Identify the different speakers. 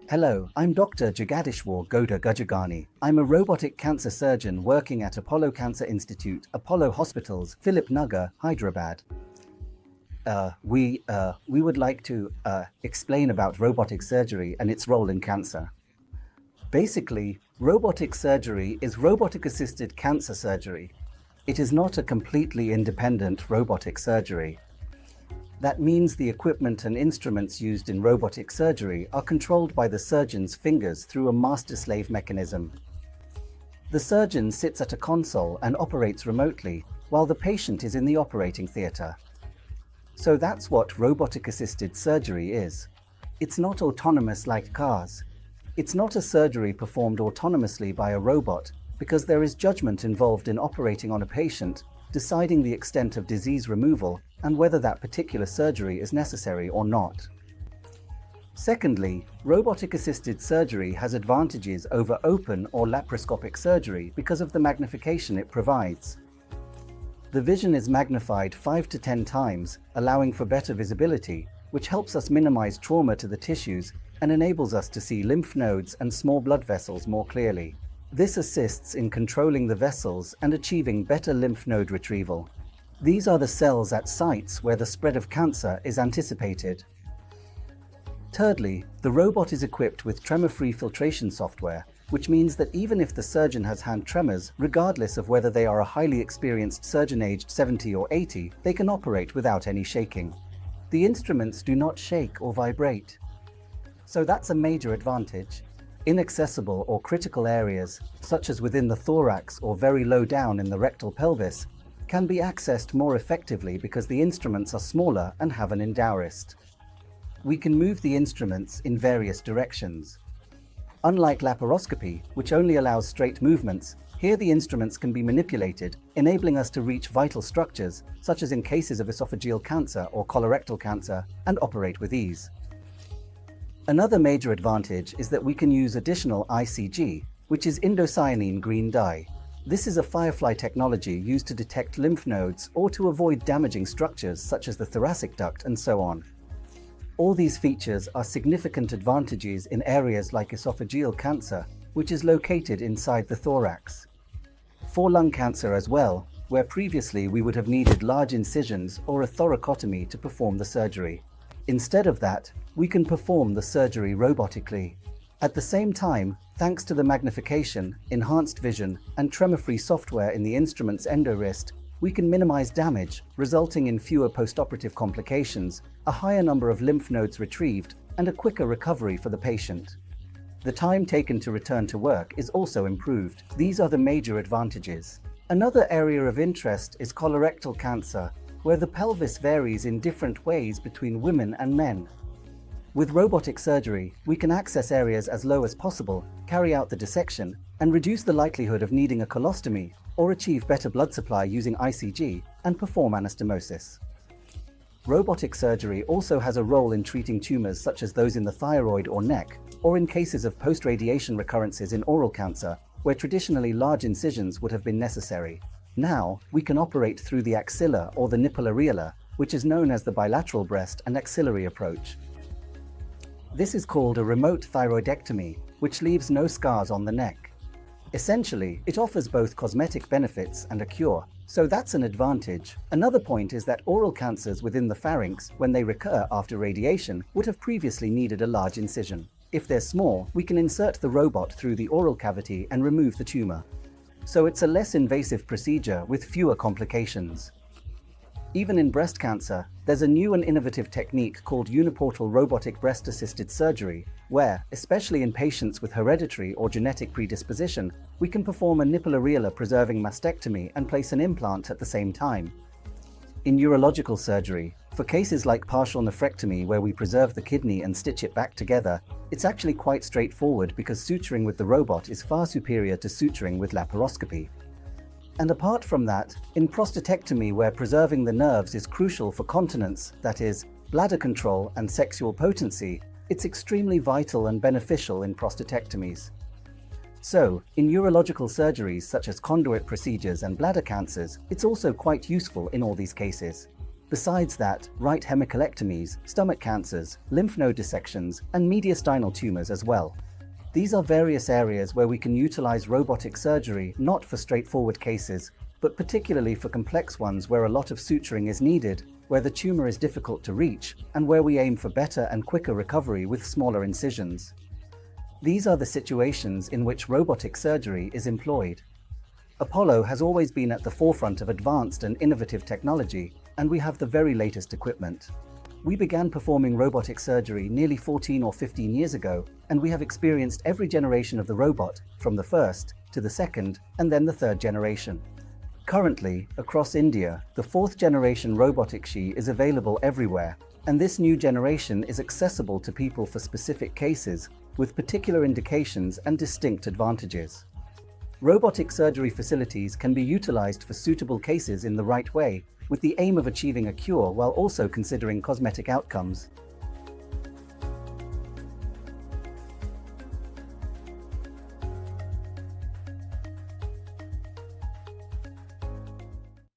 Speaker 1: Hello, I'm Dr. Jagadishwar Goud Gajagowni. I'm a robotic cancer surgeon working at Apollo Cancer Institute, Apollo Hospitals, Philip Nagar, Hyderabad. We would like to explain about robotic surgery and its role in cancer. Basically, robotic surgery is robotic-assisted cancer surgery. It is not a completely independent robotic surgery. That means the equipment and instruments used in robotic surgery are controlled by the surgeon's fingers through a master-slave mechanism. The surgeon sits at a console and operates remotely, while the patient is in the operating theatre. So that's what robotic-assisted surgery is. It's not autonomous like cars. It's not a surgery performed autonomously by a robot, because there is judgment involved in operating on a patient, deciding the extent of disease removal, and whether that particular surgery is necessary or not. Secondly, robotic-assisted surgery has advantages over open or laparoscopic surgery because of the magnification it provides. The vision is magnified 5 to 10 times, allowing for better visibility, which helps us minimize trauma to the tissues and enables us to see lymph nodes and small blood vessels more clearly. This assists in controlling the vessels and achieving better lymph node retrieval. These are the cells at sites where the spread of cancer is anticipated. Thirdly, the robot is equipped with tremor-free filtration software, which means that even if the surgeon has hand tremors, regardless of whether they are a highly experienced surgeon aged 70 or 80, they can operate without any shaking. The instruments do not shake or vibrate. So that's a major advantage. Inaccessible or critical areas, such as within the thorax or very low down in the rectal pelvis, can be accessed more effectively because the instruments are smaller and have an endowrist. We can move the instruments in various directions. Unlike laparoscopy, which only allows straight movements, here the instruments can be manipulated, enabling us to reach vital structures, such as in cases of esophageal cancer or colorectal cancer, and operate with ease. Another major advantage is that we can use additional ICG, which is indocyanine green dye. This is a firefly technology used to detect lymph nodes or to avoid damaging structures such as the thoracic duct and so on. All these features are significant advantages in areas like esophageal cancer, which is located inside the thorax. For lung cancer as well, where previously we would have needed large incisions or a thoracotomy to perform the surgery. Instead of that, we can perform the surgery robotically. At the same time, thanks to the magnification, enhanced vision, and tremor-free software in the instrument's endowrist, we can minimize damage, resulting in fewer postoperative complications, a higher number of lymph nodes retrieved, and a quicker recovery for the patient. The time taken to return to work is also improved. These are the major advantages. Another area of interest is colorectal cancer, where the pelvis varies in different ways between women and men. With robotic surgery, we can access areas as low as possible, carry out the dissection, and reduce the likelihood of needing a colostomy, or achieve better blood supply using ICG, and perform anastomosis. Robotic surgery also has a role in treating tumors such as those in the thyroid or neck, or in cases of post-radiation recurrences in oral cancer, where traditionally large incisions would have been necessary. Now, we can operate through the axilla or the nipple areola, which is known as the bilateral breast and axillary approach. This is called a remote thyroidectomy, which leaves no scars on the neck. Essentially, it offers both cosmetic benefits and a cure, so that's an advantage. Another point is that oral cancers within the pharynx, when they recur after radiation, would have previously needed a large incision. If they're small, we can insert the robot through the oral cavity and remove the tumor. So it's a less invasive procedure with fewer complications. Even in breast cancer, there's a new and innovative technique called uniportal robotic breast-assisted surgery, where, especially in patients with hereditary or genetic predisposition, we can perform a nipple areola preserving mastectomy and place an implant at the same time. In urological surgery, for cases like partial nephrectomy where we preserve the kidney and stitch it back together, it's actually quite straightforward because suturing with the robot is far superior to suturing with laparoscopy. And apart from that, in prostatectomy where preserving the nerves is crucial for continence, that is, bladder control and sexual potency, it's extremely vital and beneficial in prostatectomies. So, in urological surgeries such as conduit procedures and bladder cancers, it's also quite useful in all these cases. Besides that, right hemicolectomies, stomach cancers, lymph node dissections, and mediastinal tumors as well. These are various areas where we can utilize robotic surgery not for straightforward cases, but particularly for complex ones where a lot of suturing is needed, where the tumor is difficult to reach, and where we aim for better and quicker recovery with smaller incisions. These are the situations in which robotic surgery is employed. Apollo has always been at the forefront of advanced and innovative technology, and we have the very latest equipment. We began performing robotic surgery nearly 14 or 15 years ago, and we have experienced every generation of the robot, from the first to the second, and then the third generation. Currently, across India, the fourth generation robotic SHI is available everywhere, and this new generation is accessible to people for specific cases, with particular indications and distinct advantages. Robotic surgery facilities can be utilized for suitable cases in the right way, with the aim of achieving a cure while also considering cosmetic outcomes.